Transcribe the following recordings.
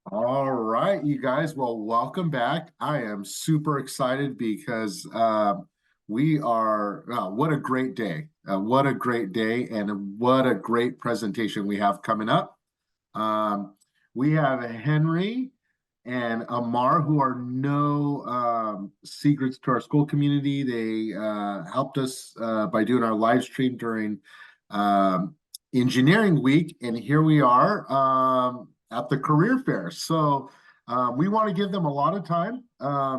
All right, you guys. Well, welcome back. I am super excited because we are, what a great day. What a great day, and what a great presentation we have coming up. Um, we have Henry and Amar, who are no secrets to our school community. They helped us by doing our live stream during um, engineering week, and here we are at the career fair. So we want to give them a lot of time.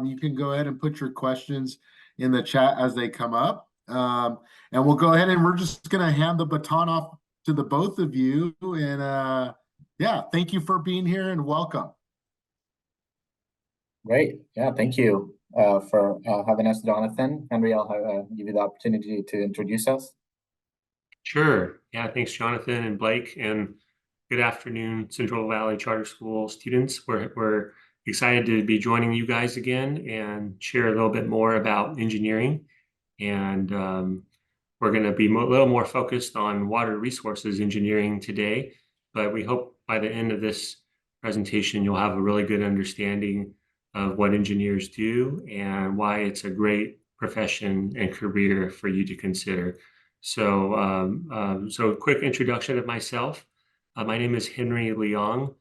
You can go ahead and put your questions in the chat as they come up. And we'll go ahead and we're just going to hand the baton off to the both of you. And yeah, thank you for being here and welcome. Great. Yeah, thank you for having us, Jonathan. Henry, I'll give you the opportunity to introduce us. Sure. Yeah, thanks, Jonathan and Blake, and good afternoon, Central Valley Charter School students. We're excited to be joining you guys again and share a little bit more about engineering. And we're going to be a little more focused on water resources engineering today, but we hope by the end of this presentation, you'll have a really good understanding of what engineers do and why it's a great profession and career for you to consider. So a quick introduction of myself. My name is Henry Liang,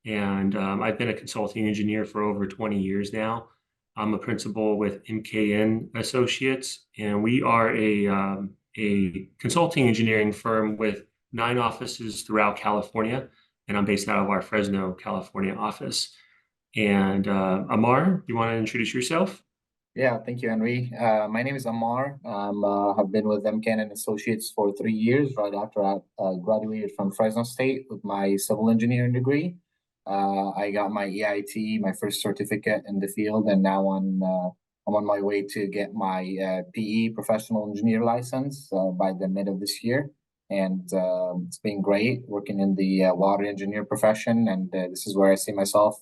and I've been a consulting engineer for over 20 years now. I'm a principal with MKN Associates, and we are a consulting engineering firm with 9 offices throughout California, and I'm based out of our Fresno, California office. And Amar, you want to introduce yourself? Yeah, thank you, Henry. My name is Amar. Have been with MKN and Associates for 3 years, right after I graduated from Fresno State with my civil engineering degree. I got my EIT, my first certificate in the field, and now I'm on my way to get my PE professional engineer license by the mid of this year. And it's been great working in the water engineer profession, and this is where I see myself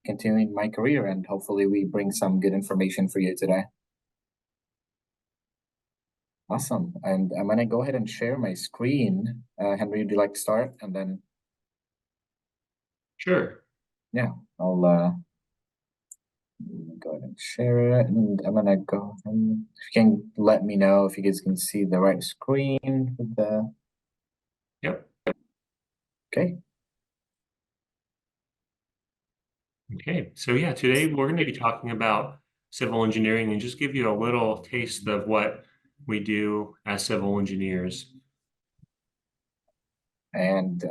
continuing my career, and hopefully we bring some good information for you today. Awesome. And I'm going to go ahead and share my screen. Henry, would you like to start? And then, Sure. yeah, I'll go ahead and share it. And I'm going to go and if you can let me know if you guys can see the right screen with the. Yep. Okay. Okay, so yeah, today we're going to be talking about civil engineering and just give you a little taste of what we do as civil engineers. And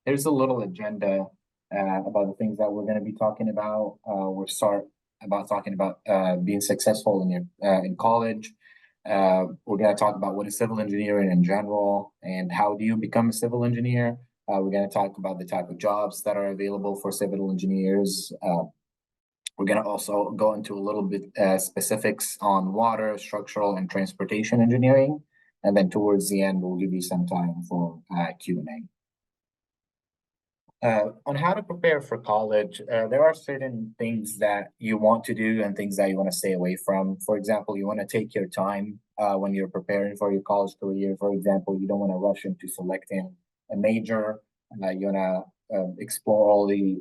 there's a little agenda about the things that we're going to be talking about. We'll start about talking about being successful in your in college. We're going to talk about what is civil engineering in general and how do you become a civil engineer. We're going to talk about the type of jobs that are available for civil engineers. We're going to also go into a little bit specifics on water, structural, and transportation engineering. And then towards the end, we'll give you some time for Q&A. On how to prepare for college, there are certain things that you want to do and things that you want to stay away from. For example, you want to take your time when you're preparing for your college career. For example, you don't want to rush into selecting a major. You want to explore all the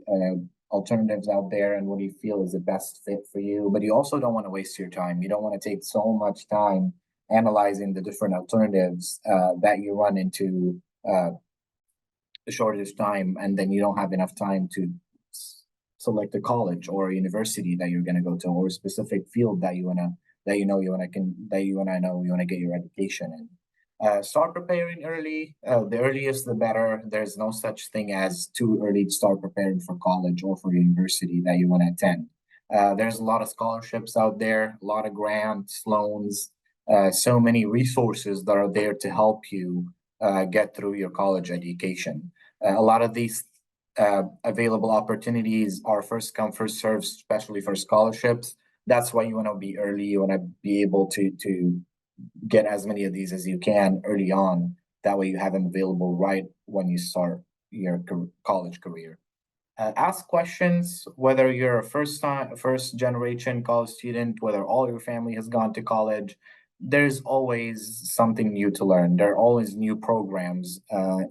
alternatives out there and what you feel is the best fit for you. But you also don't want to waste your time. You don't want to take so much time analyzing the different alternatives that you run into the shortest time, and then you don't have enough time to select a college or a university that you're going to go to, or a specific field that you want to get your education in. Start preparing early. The earliest, the better. There's no such thing as too early to start preparing for college or for university that you want to attend. There's a lot of scholarships out there, a lot of grants, loans, so many resources that are there to help you get through your college education. A lot of these available opportunities are first come, first served, especially for scholarships. That's why you want to be early. You want to be able to get as many of these as you can early on. That way you have them available right when you start your college career. Ask questions, whether you're a first generation college student, whether all your family has gone to college. There's always something new to learn. There are always new programs,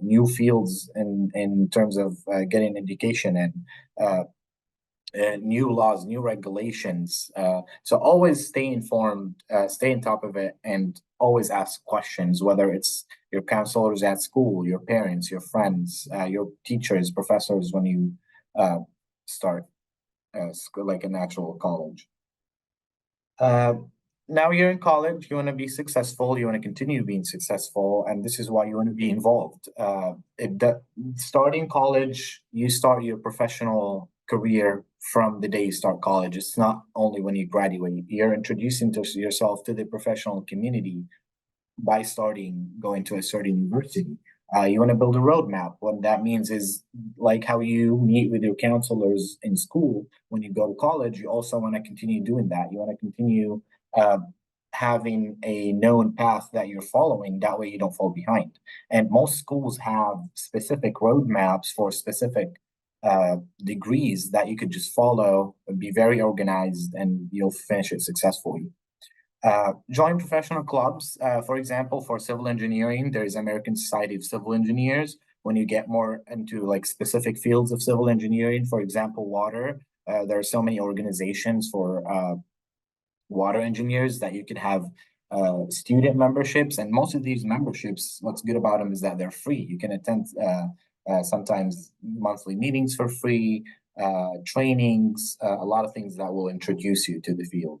new fields in terms of getting education in. new laws, new regulations. So always stay informed, stay on top of it, and always ask questions, whether it's your counselors at school, your parents, your friends, your teachers, professors, when you uh, start like an actual college. Uh, Now you're in college, you want to be successful, you want to continue being successful, and this is why you want to be involved. Starting college, you start your professional career from the day you start college. It's not only when you graduate, you're introducing yourself to the professional community by starting going to a certain university. You want to build a roadmap. What that means is, like how you meet with your counselors in school, when you go to college, you also want to continue doing that. You want to continue uh, having a known path that you're following. That way you don't fall behind. And most schools have specific roadmaps for specific degrees that you could just follow, be very organized, and you'll finish it successfully. Join professional clubs. For example, for civil engineering, there is American Society of Civil Engineers. When you get more into like specific fields of civil engineering, for example, water, there are so many organizations for water engineers that you could have student memberships. And most of these memberships, what's good about them is that they're free. You can attend sometimes monthly meetings for free, trainings, a lot of things that will introduce you to the field.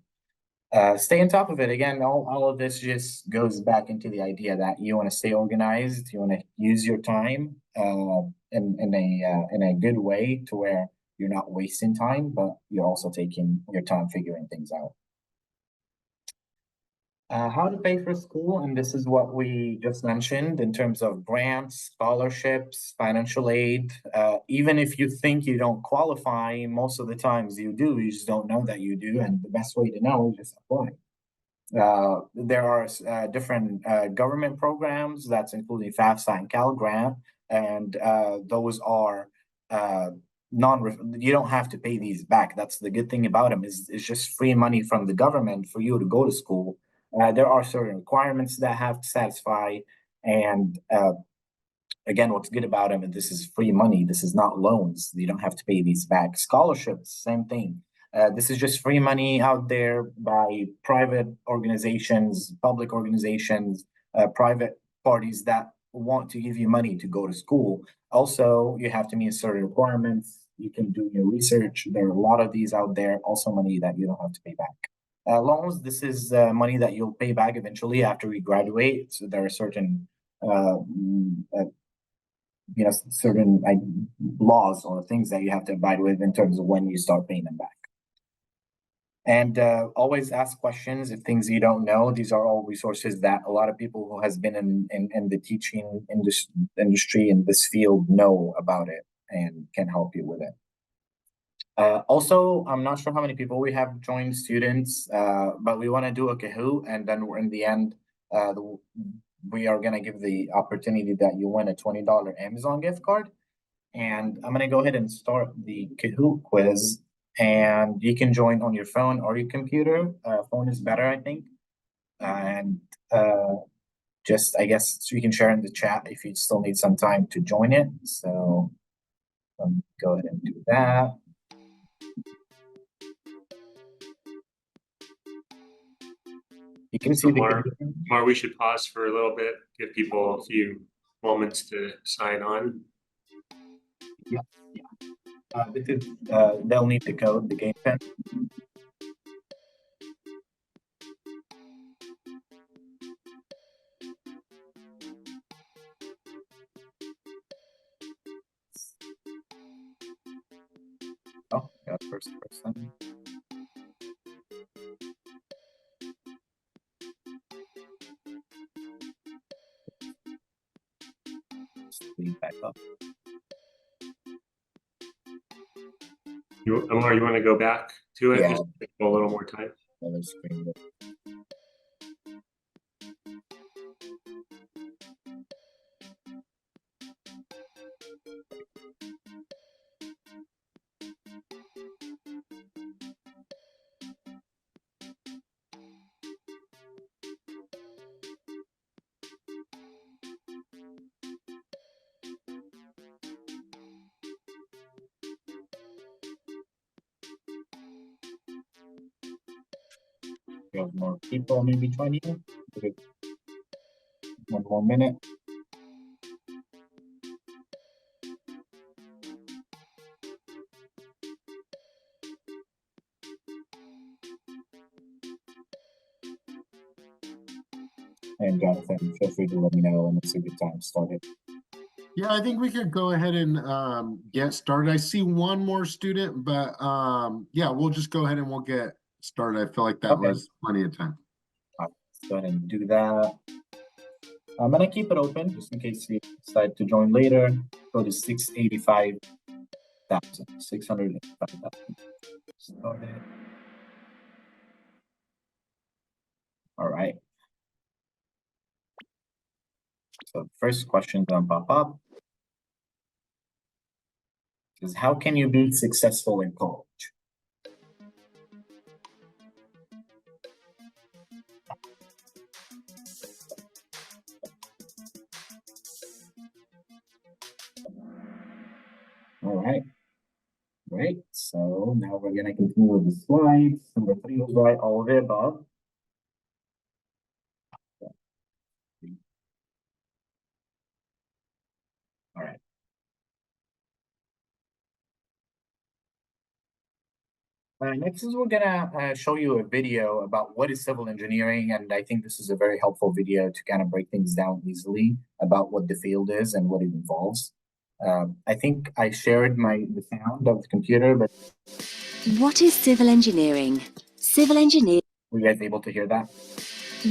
Stay on top of it. Again, all of this just goes back into the idea that you want to stay organized, you want to use your time in a good way to where you're not wasting time, but you're also taking your time figuring things out. How to pay for school, and this is what we just mentioned in terms of grants, scholarships, financial aid. Even if you think you don't qualify, most of the times you do. You just don't know that you do, and the best way to know is just apply. There are different government programs that's including FAFSA and Cal Grant, and those are non. You don't have to pay these back. That's the good thing about them is it's just free money from the government for you to go to school. There are certain requirements that have to satisfy, and again, what's good about them is this is free money. This is not loans. You don't have to pay these back. Scholarships, same thing. This is just free money out there by private organizations, public organizations, private parties that want to give you money to go to school. Also, you have to meet certain requirements. You can do your research. There are a lot of these out there. Also, money that you don't have to pay back. Loans, this is money that you'll pay back eventually after you graduate. So there are certain uh, certain laws or things that you have to abide with in terms of when you start paying them back. And always ask questions if things you don't know. These are all resources that a lot of people who has been in the teaching industry in this field know about it and can help you with it. Also, I'm not sure how many people we have joined students, but we want to do a Kahoot, and then we're in the end, we are going to give the opportunity that you win a $20 Amazon gift card. And I'm going to go ahead and start the Kahoot quiz. And you can join on your phone or your computer. Phone is better, I think. And just, I guess, so you can share in the chat if you still need some time to join it. So let me go ahead and do that. You can see the Amar, we should pause for a little bit, give people a few moments to sign on. Yeah, yeah. This is they'll need the code, the game pen. Oh, got first person. Lead back up. Amar, you want to go back to it? Yeah. Just a little more time. Another screen. We have more people maybe joining. Give it 1 more minute. And Jonathan, feel free to let me know when it's a good time to start it. Yeah, I think we could go ahead and get started. I see one more student, but yeah, we'll just go ahead and we'll get started. I feel like that Okay. was plenty of time. Let's go ahead and do that. I'm gonna keep it open just in case you decide to join later. Go to 685,000. 685,000. Start it. All right. So the first question gonna pop up is, how can you be successful in college? All right. Great. So now we're gonna continue with the slides. Number 3 was right, all of the above. All right. Next is we're gonna show you a video about what is civil engineering, and I think this is a very helpful video to kind of break things down easily about what the field is and what it involves. I think I shared the sound of the computer, but What is civil engineering? Civil engineer. were you guys able to hear that?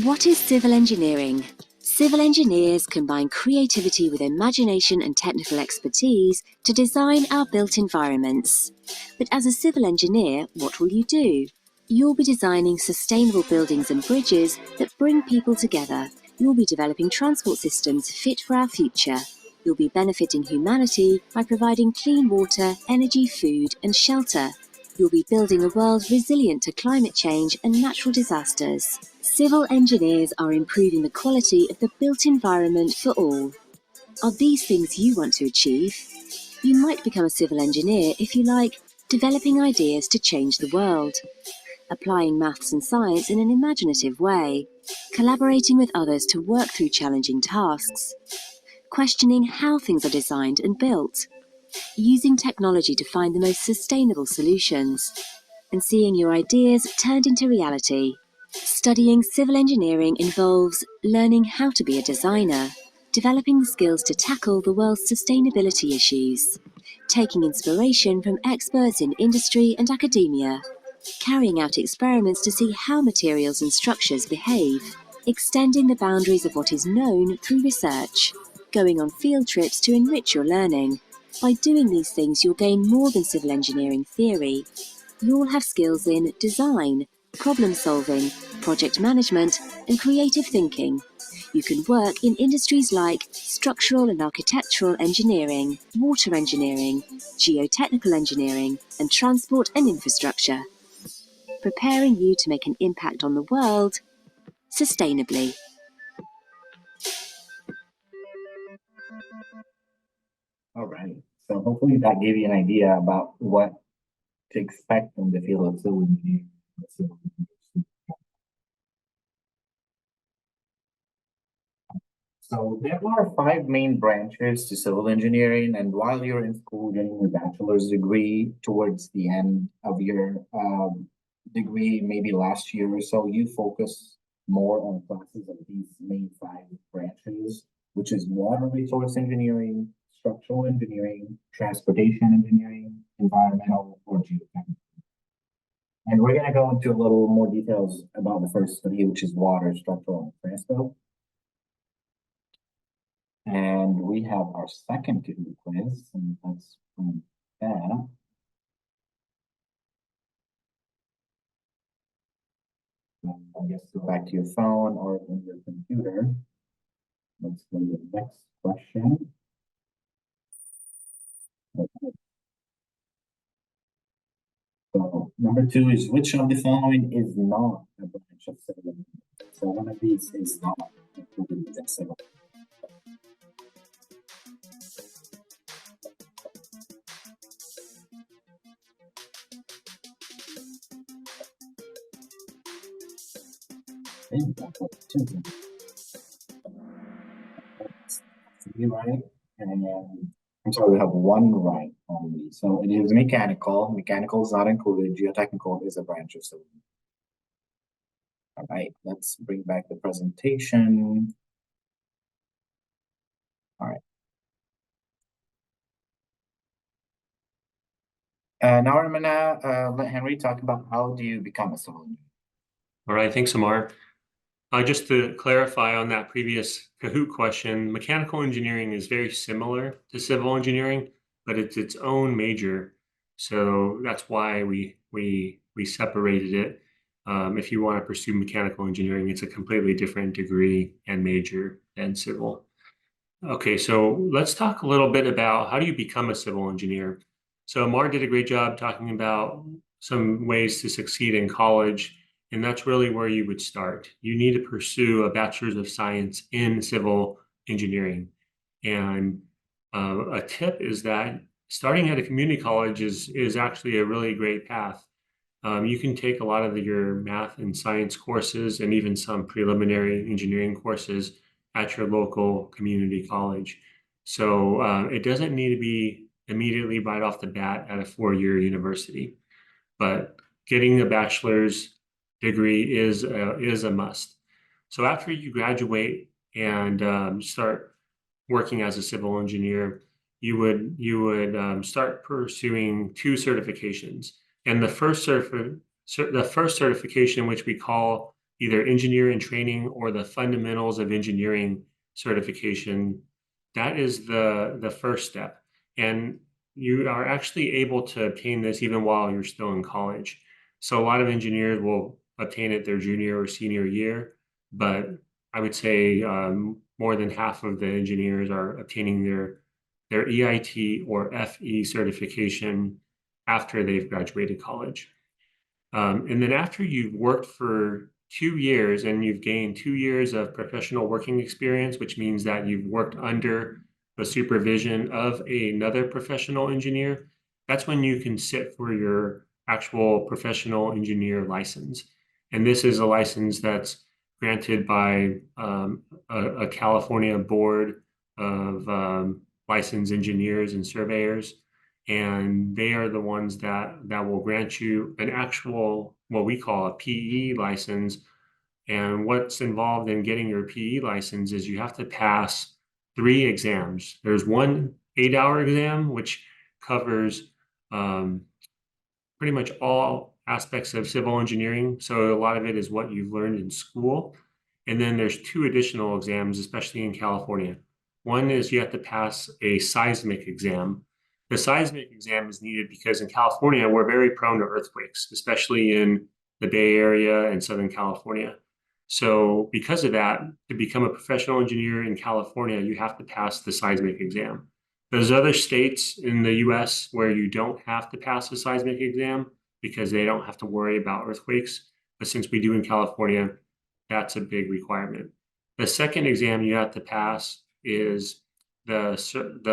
What is civil engineering? Civil engineers combine creativity with imagination and technical expertise to design our built environments. But as a civil engineer, what will you do? You'll be designing sustainable buildings and bridges that bring people together. You'll be developing transport systems fit for our future. You'll be benefiting humanity by providing clean water, energy, food, and shelter. You'll be building a world resilient to climate change and natural disasters. Civil engineers are improving the quality of the built environment for all. Are these things you want to achieve? You might become a civil engineer if you like developing ideas to change the world, applying maths and science in an imaginative way, collaborating with others to work through challenging tasks, questioning how things are designed and built, using technology to find the most sustainable solutions, and seeing your ideas turned into reality. Studying civil engineering involves learning how to be a designer, developing the skills to tackle the world's sustainability issues, taking inspiration from experts in industry and academia, carrying out experiments to see how materials and structures behave, extending the boundaries of what is known through research, going on field trips to enrich your learning. By doing these things, you'll gain more than civil engineering theory. You'll have skills in design, problem solving, project management, and creative thinking. You can work in industries like structural and architectural engineering, water engineering, geotechnical engineering, and transport and infrastructure, preparing you to make an impact on the world sustainably. All right. So hopefully that gave you an idea about what to expect in the field of civil engineering. So there are 5 main branches to civil engineering, and while you're in school getting your bachelor's degree, towards the end of your degree, maybe last year or so, you focus more on classes of these main 5 branches, which is water resource engineering, structural engineering, transportation engineering, environmental, or geotechnical. And we're going to go into a little more details about the first 3, which is water, structural, and transport. And we have our second Kahoot quiz, and that's from that. I guess go back to your phone or in your computer. Let's go to the next question. Okay. So number 2 is, which of the following is not a branch of civil engineering? So one of these is not included within civil. think that's what, two. That's three right, and I'm sorry, we have one right only. So it is mechanical. Mechanical is not included. Geotechnical is a branch of civil. All right, let's bring back the presentation. All right. Now I'm gonna let Henry talk about how do you become a civil engineer. All right, thanks, Amar. Just to clarify on that previous Kahoot question, mechanical engineering is very similar to civil engineering, but it's its own major. So that's why we separated it. If you want to pursue mechanical engineering, it's a completely different degree and major than civil. Okay, so let's talk a little bit about how do you become a civil engineer. So Amar did a great job talking about some ways to succeed in college, and that's really where you would start. You need to pursue a bachelor's of science in civil engineering. And a tip is that starting at a community college is actually a really great path. You can take a lot of your math and science courses and even some preliminary engineering courses at your local community college. So it doesn't need to be immediately right off the bat at a four-year university, but getting a bachelor's degree is a must. So after you graduate and start working as a civil engineer, you would start pursuing two certifications. And the first certification, which we call either engineer in training or the fundamentals of engineering certification, that is the first step. And you are actually able to obtain this even while you're still in college. So a lot of engineers will obtain it their junior or senior year, but I would say more than half of the engineers are obtaining their EIT or FE certification after they've graduated college. And then after you've worked for 2 years and you've gained 2 years of professional working experience, which means that you've worked under the supervision of another professional engineer, that's when you can sit for your actual professional engineer license. And this is a license that's granted by a California board of licensed engineers and surveyors, and they are the ones that will grant you an actual, what we call a PE license. And what's involved in getting your PE license is you have to pass 3 exams. There's one 8-hour exam, which covers pretty much all aspects of civil engineering. So a lot of it is what you've learned in school. And then there's 2 additional exams, especially in California. One is you have to pass a seismic exam. The seismic exam is needed because in California, we're very prone to earthquakes, especially in the Bay Area and Southern California. So because of that, to become a professional engineer in California, you have to pass the seismic exam. There's other states in the US where you don't have to pass a seismic exam because they don't have to worry about earthquakes. But since we do in California, that's a big requirement. The second exam you have to pass is the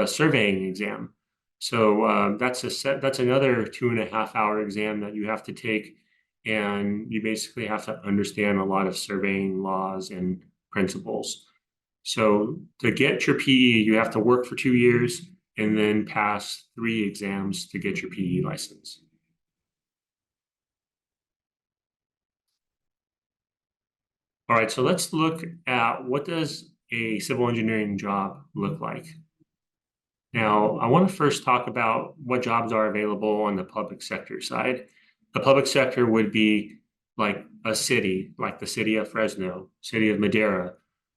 surveying exam. So that's another 2.5-hour exam that you have to take, and you basically have to understand a lot of surveying laws and principles. So to get your PE, you have to work for 2 years and then pass 3 exams to get your PE license. All right, so let's look at what does a civil engineering job look like. Now, I want to first talk about what jobs are available on the public sector side. The public sector would be like a city, like the city of Fresno, city of Madera.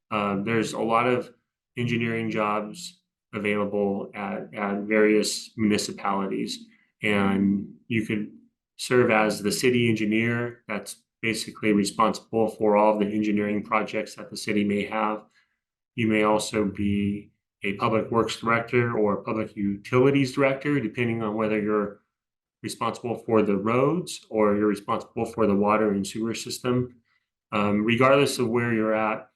There's a lot of engineering jobs available at various municipalities, and you could serve as the city engineer. That's basically responsible for all of the engineering projects that the city may have. You may also be a public works director or a public utilities director, depending on whether you're responsible for the roads or you're responsible for the water and sewer system. Regardless of where you're at,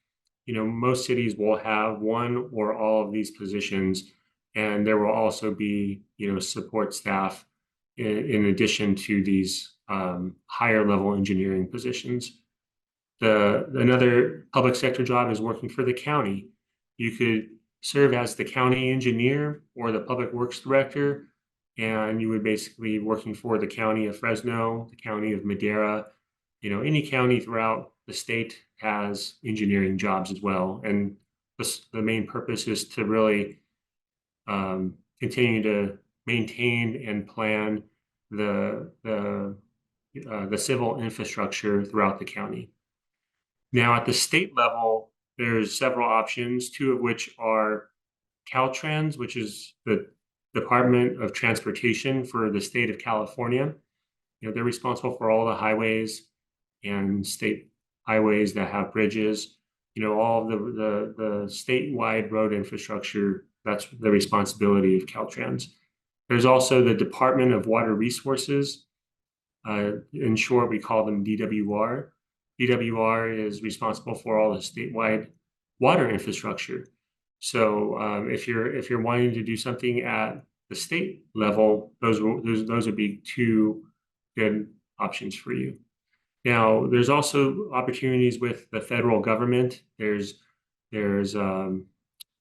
most cities will have one or all of these positions, and there will also be, support staff in addition to these higher level engineering positions. Another public sector job is working for the county. You could serve as the county engineer or the public works director, and you would basically working for the county of Fresno, the county of Madera. Any county throughout the state has engineering jobs as well. And the main purpose is to really continue to maintain and plan the civil infrastructure throughout the county. Now, at the state level, there's several options, two of which are Caltrans, which is the Department of Transportation for the state of California. They're responsible for all the highways and state highways that have bridges. All of the statewide road infrastructure, that's the responsibility of Caltrans. There's also the Department of Water Resources. In short, we call them DWR. DWR is responsible for all the statewide water infrastructure. So if you're wanting to do something at the state level, those would be two good options for you. Now, there's also opportunities with the federal government. There's the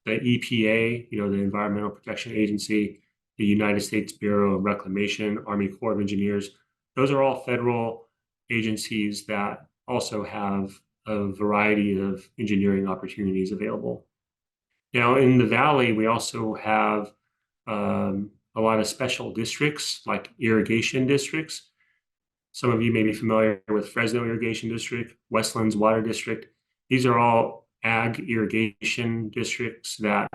EPA, the Environmental Protection Agency, the United States Bureau of Reclamation, Army Corps of Engineers. Those are all federal agencies that also have a variety of engineering opportunities available. Now, in the Valley, we also have a lot of special districts like irrigation districts. Some of you may be familiar with Fresno Irrigation District, Westlands Water District. These are all ag irrigation districts that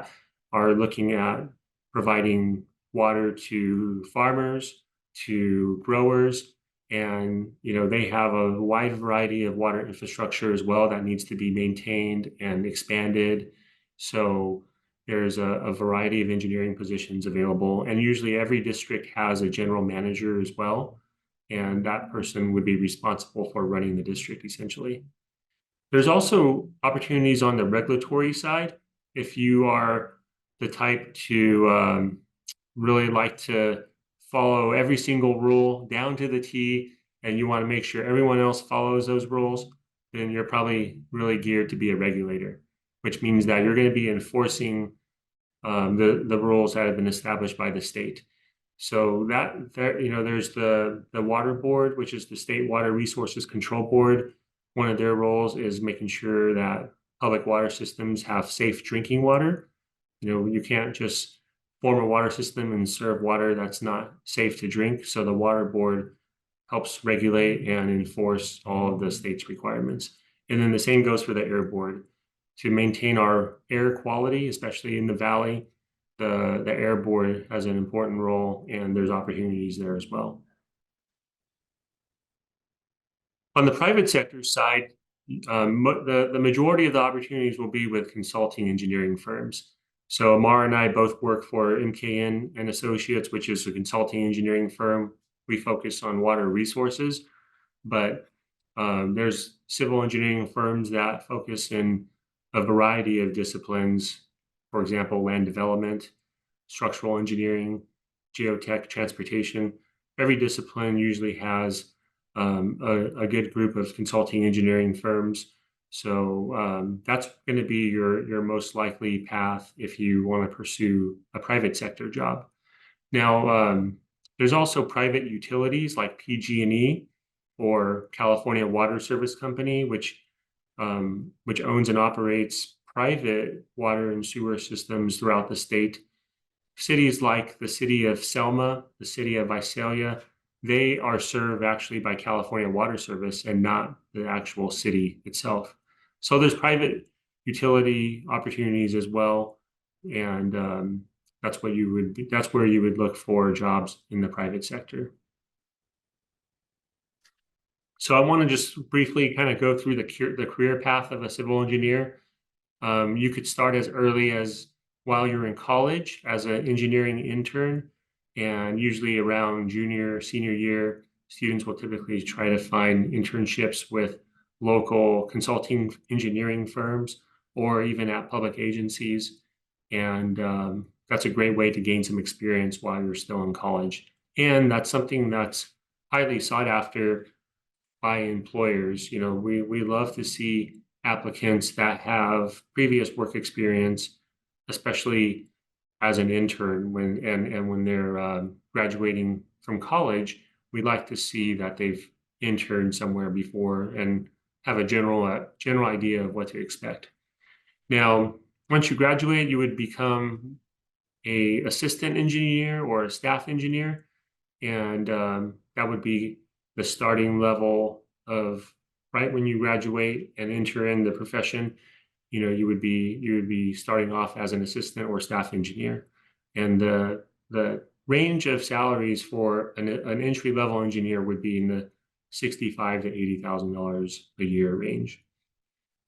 are looking at providing water to farmers, to growers, and they have a wide variety of water infrastructure as well that needs to be maintained and expanded. So there's a variety of engineering positions available, and usually every district has a general manager as well, and that person would be responsible for running the district essentially. There's also opportunities on the regulatory side. If you are the type to really like to follow every single rule down to the T, and you want to make sure everyone else follows those rules, then you're probably really geared to be a regulator, which means that you're going to be enforcing the rules that have been established by the state. So there's the Water Board, which is the State Water Resources Control Board. One of their roles is making sure that public water systems have safe drinking water. You can't just form a water system and serve water that's not safe to drink. So the Water Board helps regulate and enforce all of the state's requirements. And then the same goes for the Air Board. To maintain our air quality, especially in the Valley, the Air Board has an important role, and there's opportunities there as well. On the private sector side, the majority of the opportunities will be with consulting engineering firms. So Amar and I both work for MKN and Associates, which is a consulting engineering firm. We focus on water resources, but there's civil engineering firms that focus in a variety of disciplines. For example, land development, structural engineering, geotech, transportation. Every discipline usually has a good group of consulting engineering firms. So that's going to be your most likely path if you want to pursue a private sector job. Now, there's also private utilities like PG&E or California Water Service Company, which owns and operates private water and sewer systems throughout the state. Cities like the city of Selma, the city of Visalia, they are served actually by California Water Service and not the actual city itself. So there's private utility opportunities as well, and that's where you would look for jobs in the private sector. So I want to just briefly kind of go through the career path of a civil engineer. You could start as early as while you're in college as an engineering intern, and usually around junior, senior year, students will typically try to find internships with local consulting engineering firms or even at public agencies. And that's a great way to gain some experience while you're still in college. And that's something that's highly sought after by employers. We love to see applicants that have previous work experience, especially as an intern and when they're graduating from college. We like to see that they've interned somewhere before and have a general idea of what to expect. Now, once you graduate, you would become a assistant engineer or a staff engineer, and that would be the starting level of right when you graduate and enter in the profession. You would be starting off as an assistant or staff engineer, and the range of salaries for an entry level engineer would be in the $65,000 to $80,000 a year range.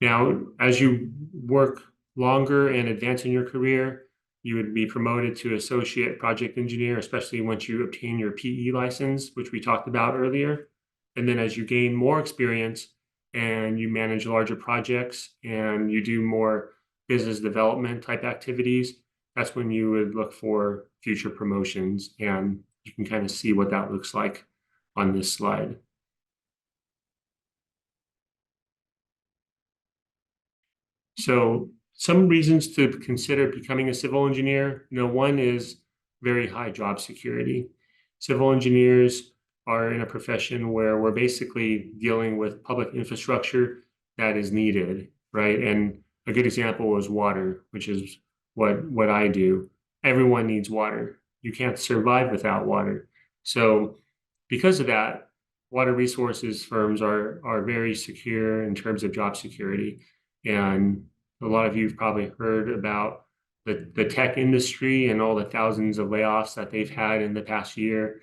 Now, as you work longer and advance in your career, you would be promoted to associate project engineer, especially once you obtain your PE license, which we talked about earlier. And then as you gain more experience and you manage larger projects and you do more business development type activities, that's when you would look for future promotions. And you can kind of see what that looks like on this slide. So some reasons to consider becoming a civil engineer, one is very high job security. Civil engineers are in a profession where we're basically dealing with public infrastructure that is needed, right? And a good example is water, which is what I do. Everyone needs water. You can't survive without water. So because of that, water resources firms are very secure in terms of job security. And a lot of you have probably heard about the tech industry and all the thousands of layoffs that they've had in the past year.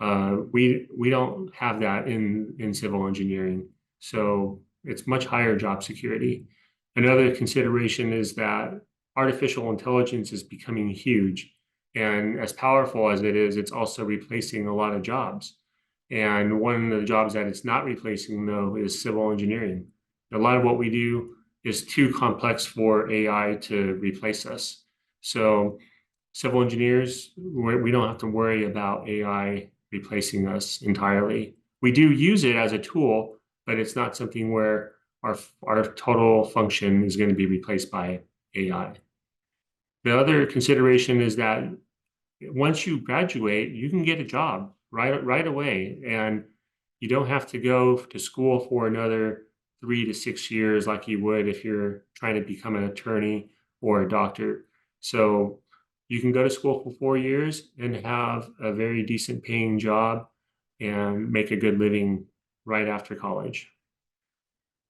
We don't have that in civil engineering. So it's much higher job security. Another consideration is that artificial intelligence is becoming huge. And as powerful as it is, it's also replacing a lot of jobs. And one of the jobs that it's not replacing, though, is civil engineering. A lot of what we do is too complex for AI to replace us. So civil engineers, we don't have to worry about AI replacing us entirely. We do use it as a tool, but it's not something where our total function is going to be replaced by AI. The other consideration is that once you graduate, you can get a job right away, and you don't have to go to school for another 3 to 6 years like you would if you're trying to become an attorney or a doctor. So you can go to school for 4 years and have a very decent paying job and make a good living right after college.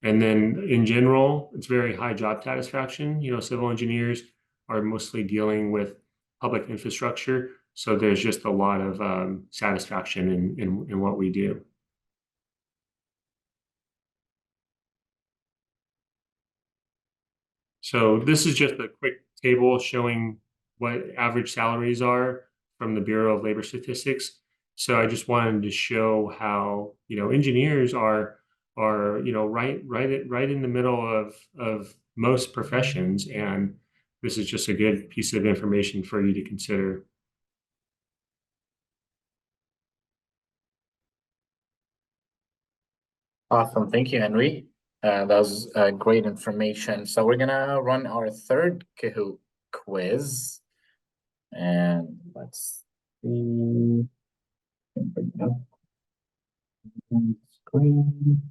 And then in general, it's very high job satisfaction. Civil engineers are mostly dealing with public infrastructure. So there's just a lot of satisfaction in what we do. So this is just a quick table showing what average salaries are from the Bureau of Labor Statistics. So I just wanted to show how, engineers are right in the middle of most professions, and this is just a good piece of information for you to consider. Awesome. Thank you, Henry. That was great information. So we're gonna run our third Kahoot quiz. And let's see. Bring it up. Screen.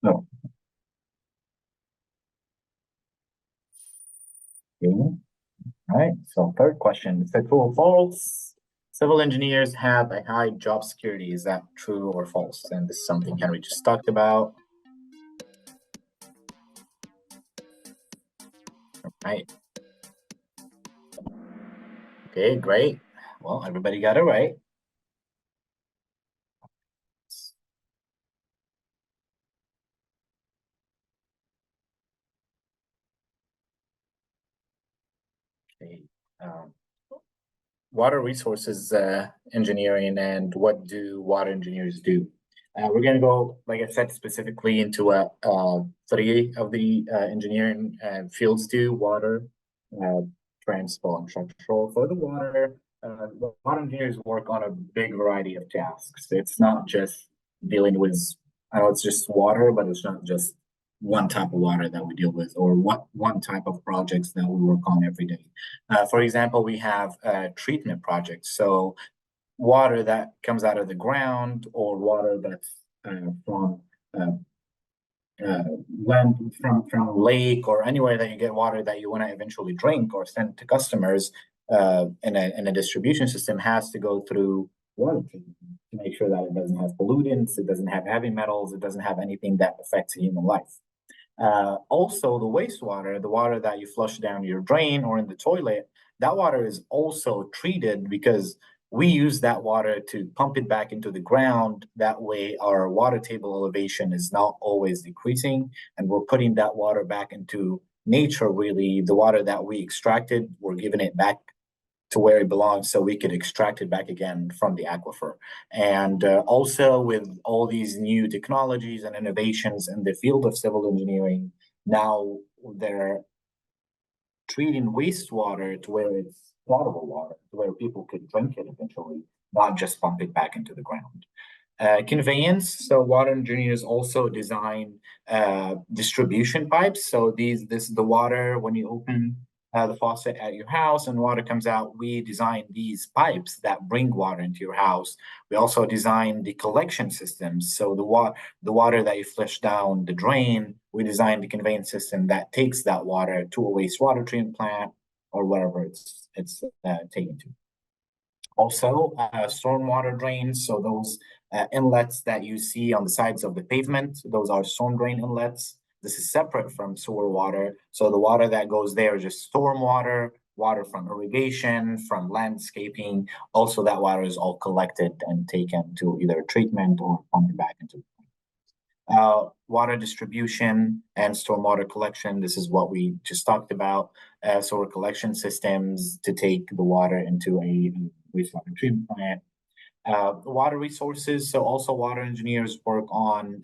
No. Okay. All right. So third question, is that true or false? Civil engineers have a high job security. Is that true or false? And this is something Henry just talked about. All right. Okay, great. Well, everybody got it right. Okay. Water resources engineering, and what do water engineers do? We're going to go, like I said, specifically into three of the engineering fields do: water, transport, and structural. For the water, Water engineers work on a big variety of tasks. It's not just dealing with, I know it's just water, but it's not just one type of water that we deal with or what one type of projects that we work on every day. For example, we have treatment projects. So water that comes out of the ground or water that's from uh, land from a lake or anywhere that you get water that you want to eventually drink or send to customers in a distribution system has to go through water treatment to make sure that it doesn't have pollutants, it doesn't have heavy metals, it doesn't have anything that affects human life. Also, the wastewater, the water that you flush down your drain or in the toilet, that water is also treated because we use that water to pump it back into the ground. That way, our water table elevation is not always decreasing, and we're putting that water back into nature. Really, the water that we extracted, we're giving it back to where it belongs so we could extract it back again from the aquifer. And also with all these new technologies and innovations in the field of civil engineering, now they're treating wastewater to where it's potable water, to where people could drink it eventually, not just pump it back into the ground. Conveyance. So water engineers also design distribution pipes. So the water when you open the faucet at your house and water comes out, we design these pipes that bring water into your house. We also design the collection systems. So the water that you flush down the drain, we design the conveyance system that takes that water to a wastewater treatment plant or wherever it's taken to. Also, stormwater drains. So those inlets that you see on the sides of the pavement, those are storm drain inlets. This is separate from sewer water. So the water that goes there is just storm water, water from irrigation, from landscaping. Also, that water is all collected and taken to either treatment or pumped back into water distribution and stormwater collection. This is what we just talked about. Sewer collection systems to take the water into a wastewater treatment plant. Water resources. So also water engineers work on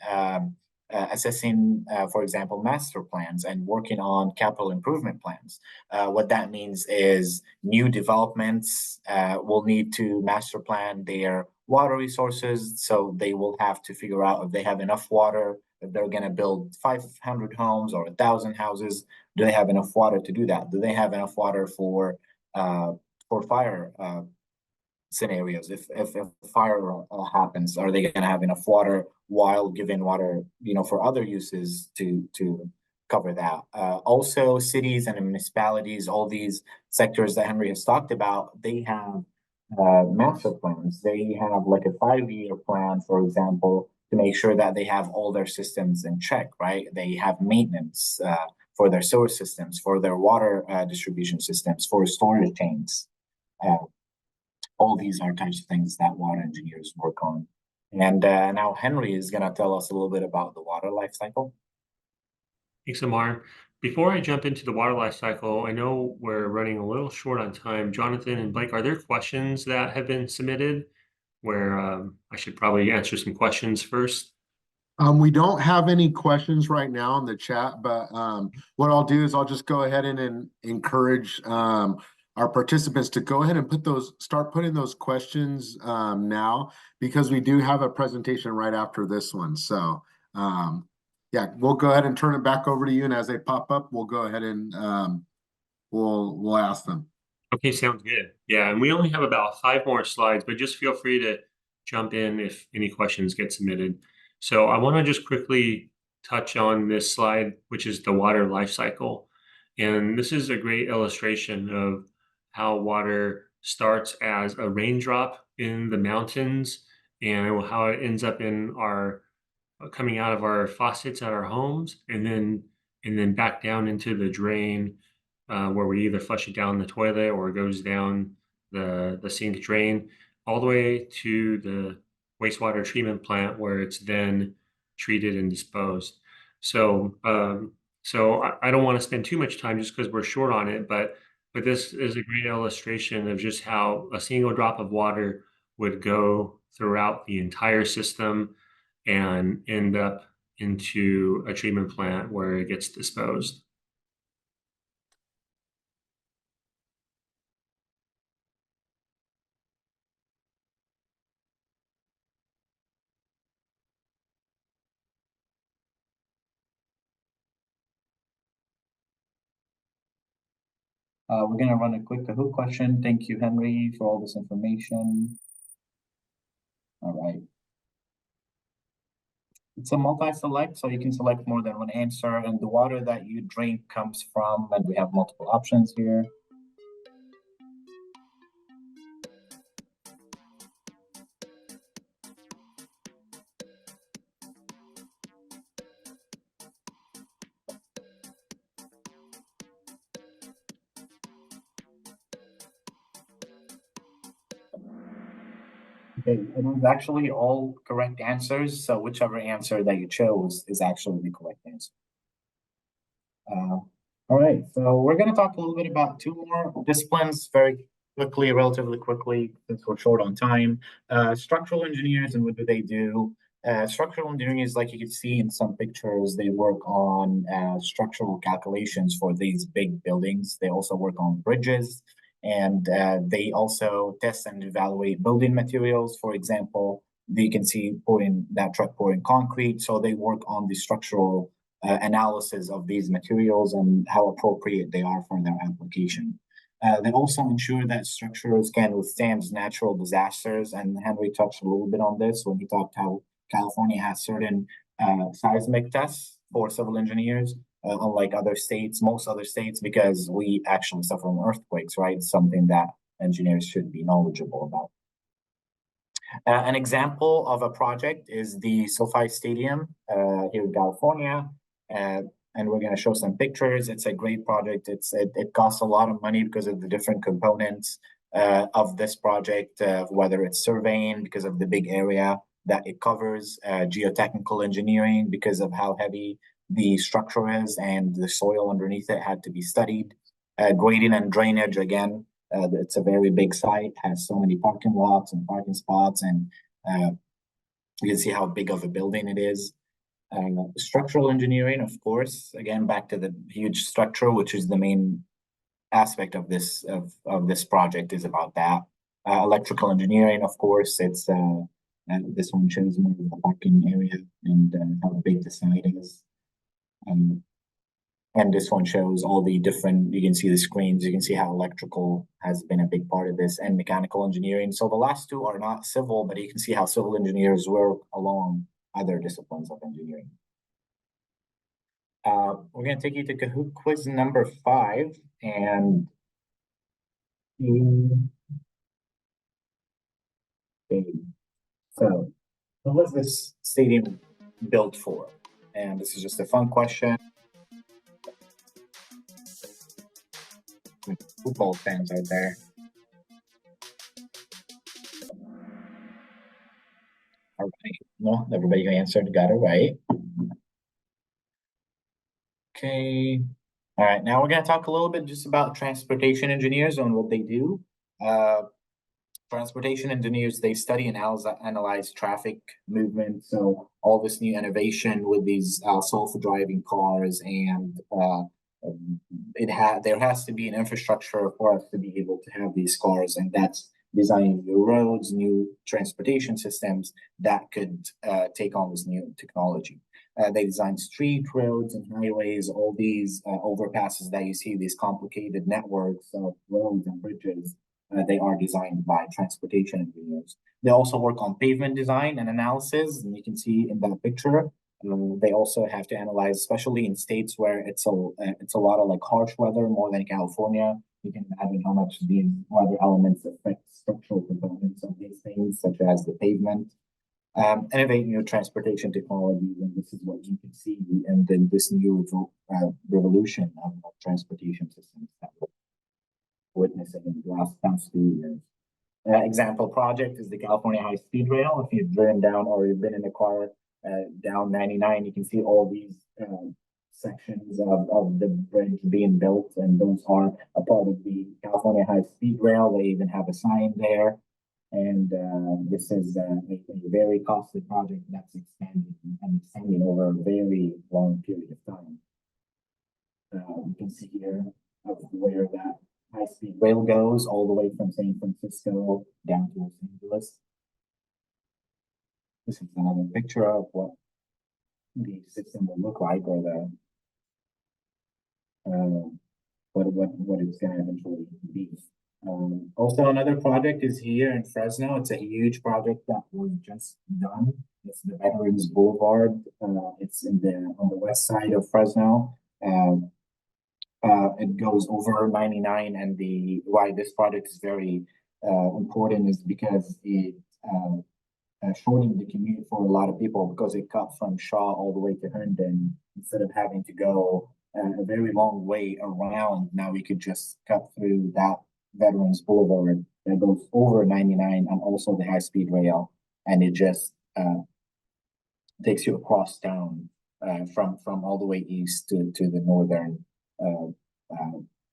assessing, for example, master plans and working on capital improvement plans. What that means is new developments will need to master plan their water resources. So they will have to figure out if they have enough water, if they're going to build 500 homes or 1,000 houses. Do they have enough water to do that? Do they have enough water for fire scenarios? If fire happens, are they going to have enough water while giving water, for other uses to cover that? Also, cities and municipalities, all these sectors that Henry has talked about, they have master plans. They have like a 5-year plan, for example, to make sure that they have all their systems in check, right? They have maintenance for their sewer systems, for their water distribution systems, for storage tanks. All these are types of things that water engineers work on. And now Henry is going to tell us a little bit about the water life cycle. Thanks, Amar. Before I jump into the water life cycle, I know we're running a little short on time. Jonathan and Blake, are there questions that have been submitted where I should probably answer some questions first? We don't have any questions right now in the chat, but what I'll do is I'll just go ahead and encourage our participants to go ahead and start putting those questions now, because we do have a presentation right after this one. So yeah, we'll go ahead and turn it back over to you, and as they pop up, we'll go ahead and we'll ask them. Okay, sounds good. Yeah, and we only have about 5 more slides, but just feel free to jump in if any questions get submitted. So I want to just quickly touch on this slide, which is the water life cycle. And this is a great illustration of how water starts as a raindrop in the mountains and how it ends up in our coming out of our faucets at our homes and then back down into the drain where we either flush it down the toilet or it goes down the sink drain all the way to the wastewater treatment plant where it's then treated and disposed. So I don't want to spend too much time just because we're short on it, but this is a great illustration of just how a single drop of water would go throughout the entire system and end up into a treatment plant where it gets disposed. We're going to run a quick Kahoot question. Thank you, Henry, for all this information. All right. It's a multi-select, so you can select more than one answer, and the water that you drink comes from, and we have multiple options here. Okay, it was actually all correct answers, so whichever answer that you chose is actually the correct answer. All right, so we're going to talk a little bit about two more disciplines very quickly, relatively quickly, since we're short on time. Structural engineers, and what do they do? Structural engineers, like you can see in some pictures, they work on structural calculations for these big buildings. They also work on bridges, and they also test and evaluate building materials. For example, you can see that truck pouring concrete. So they work on the structural analysis of these materials and how appropriate they are for their application. They also ensure that structures can withstand natural disasters, and Henry touched a little bit on this when he talked how California has certain seismic tests for civil engineers, unlike other states, most other states, because we actually suffer from earthquakes, right? Something that engineers should be knowledgeable about. An example of a project is the SoFi Stadium here in California. And we're going to show some pictures. It's a great project. It costs a lot of money because of the different components of this project, whether it's surveying because of the big area that it covers, geotechnical engineering because of how heavy the structure is and the soil underneath it had to be studied, grading and drainage again. It's a very big site, has so many parking lots and parking spots, and you can see how big of a building it is. Structural engineering, of course, again, back to the huge structure, which is the main aspect of this project is about that. Electrical engineering, of course, it's this one shows more of the parking area and how big the site is. And this one shows all the different, you can see the screens, you can see how electrical has been a big part of this, and mechanical engineering. So the last two are not civil, but you can see how civil engineers work along other disciplines of engineering. We're going to take you to Kahoot quiz number 5, and okay. So what was this stadium built for? And this is just a fun question. Football fans out there. All right. No, everybody answered, got it right. Okay. All right. Now we're going to talk a little bit just about transportation engineers and what they do. Transportation engineers, they study and analyze traffic movement. So all this new innovation with these self-driving cars, and there has to be an infrastructure for us to be able to have these cars, and that's designing new roads, new transportation systems that could take on this new technology. They design street roads and highways, all these overpasses that you see, these complicated networks of roads and bridges. They are designed by transportation engineers. They also work on pavement design and analysis, and you can see in that picture. They also have to analyze, especially in states where it's a lot of like harsh weather, more than California. You can imagine how much these weather elements affect structural components of these things, such as the pavement. Innovate new transportation technologies, and this is what you can see in this new revolution of transportation systems that we're witnessing in the past few years. Example project is the California High Speed Rail. If you've driven down or you've been in a car down 99, you can see all these sections of the bridge being built, and those are a part of the California High Speed Rail. They even have a sign there. And this is a very costly project that's expanding over a very long period of time. You can see here where that high-speed rail goes, all the way from San Francisco down to Los Angeles. This is another picture of what the system will look like, or what it's going to eventually be. Also, another project is here in Fresno. It's a huge project that was just done. It's the Veterans Boulevard. It's on the west side of Fresno. It goes over 99, and the why this project is very important is because it shortened the commute for a lot of people, because it cut from Shaw all the way to Herndon instead of having to go a very long way around. Now we could just cut through that Veterans Boulevard that goes over 99 and also the high speed rail, and it just takes you across town from all the way east to the northern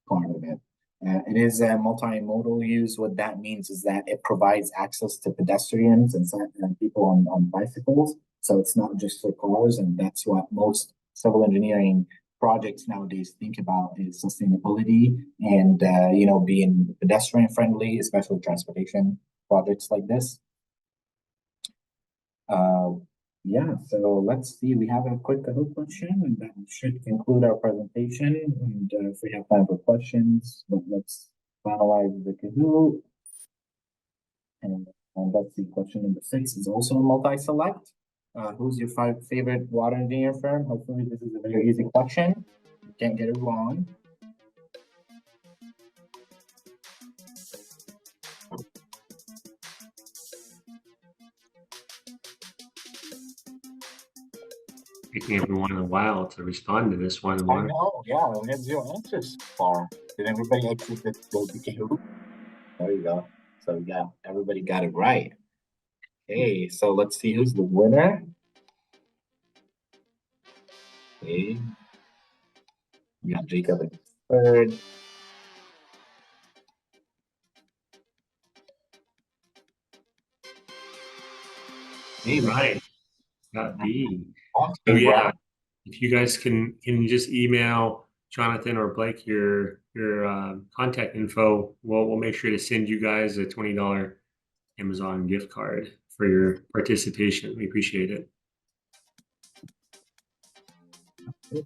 part of it. It is a multimodal use. What that means is that it provides access to pedestrians and people on bicycles. So it's not just for cars, and that's what most civil engineering projects nowadays think about, is sustainability and being pedestrian friendly, especially transportation projects like this. Yeah, so let's see. We have a quick Kahoot question, and that should conclude our presentation. And if we have time for questions, but let's finalize the Kahoot. And let's see. Question number 6 is also a multi-select. Who's your favorite water engineer firm? Hopefully, this is a very easy question. You can't get it wrong. Taking everyone a while to respond to this one. I know, yeah. We have 0 answers so far. Did everybody exit the Kahoot? There you go. So yeah, everybody got it right. Okay, so let's see who's the winner. Okay. We got Jacob in third. Hey, right. Got B. Awesome. So yeah, if you guys can just email Jonathan or Blake your contact info, we'll make sure to send you guys a $20 Amazon gift card for your participation. We appreciate it.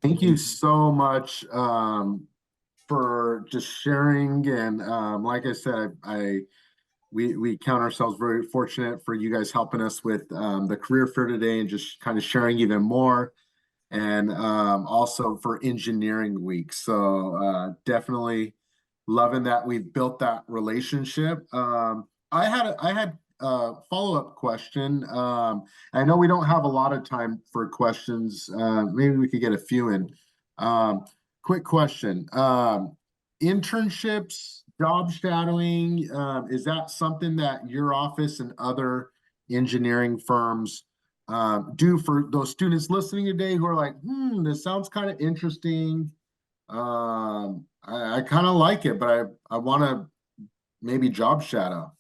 Thank you so much for just sharing. And like I said, we count ourselves very fortunate for you guys helping us with the career fair today and just kind of sharing even more. And also for engineering week. So definitely loving that we've built that relationship. I had a follow-up question. I know we don't have a lot of time for questions. Maybe we could get a few in. Quick question. Internships, job shadowing, is that something that your office and other engineering firms do for those students listening today who are like, this sounds kind of interesting. I kind of like it, but I want to maybe job shadow.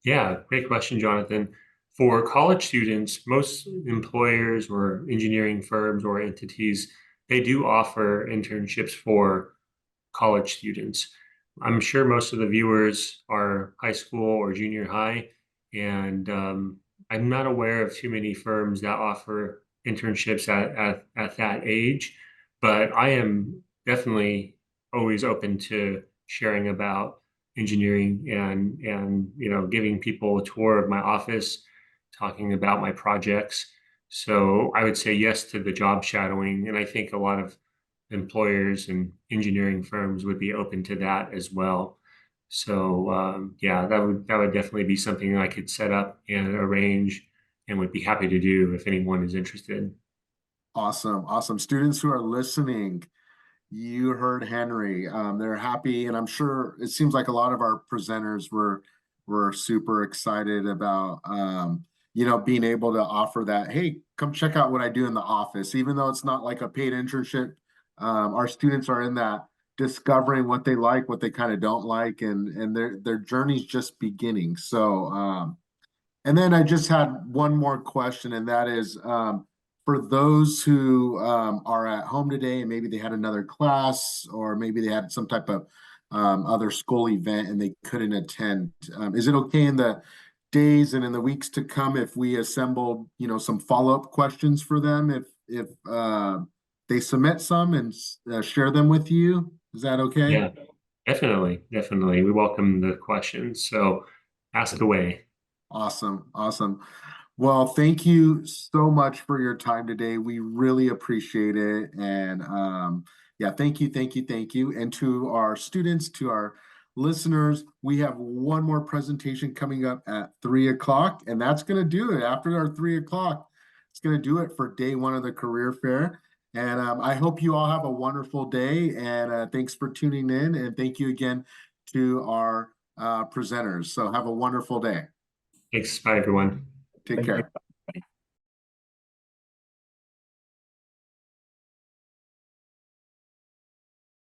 Yeah, great question, Jonathan. For college students, most employers or engineering firms or entities, they do offer internships for college students. I'm sure most of the viewers are high school or junior high, and I'm not aware of too many firms that offer internships at that age, but I am definitely always open to sharing about engineering and giving people a tour of my office, talking about my projects. So I would say yes to the job shadowing, and I think a lot of employers and engineering firms would be open to that as well. So yeah, that would definitely be something I could set up and arrange, and would be happy to do if anyone is interested. Awesome. Students who are listening, you heard Henry. They're happy, and I'm sure it seems like a lot of our presenters were super excited about being able to offer that. Hey, come check out what I do in the office, even though it's not like a paid internship. Our students are in that discovering what they like, what they kind of don't like, and their journey's just beginning. So and then I just had one more question, and that is for those who are at home today and maybe they had another class or maybe they had some type of other school event and they couldn't attend. Is it okay in the days and in the weeks to come if we assembled, some follow-up questions for them if they submit some and share them with you? Is that okay? Yeah, definitely. Definitely. We welcome the questions. So ask away. Awesome. Awesome. Well, thank you so much for your time today. We really appreciate it. And yeah, thank you, thank you, thank you. And to our students, to our listeners, we have one more presentation coming up at 3 o'clock, and that's going to do it. After our 3 o'clock, it's going to do it for day one of the career fair. And I hope you all have a wonderful day. And thanks for tuning in. And thank you again to our presenters. So have a wonderful day. Thanks. Bye, everyone. Take Thank you. care.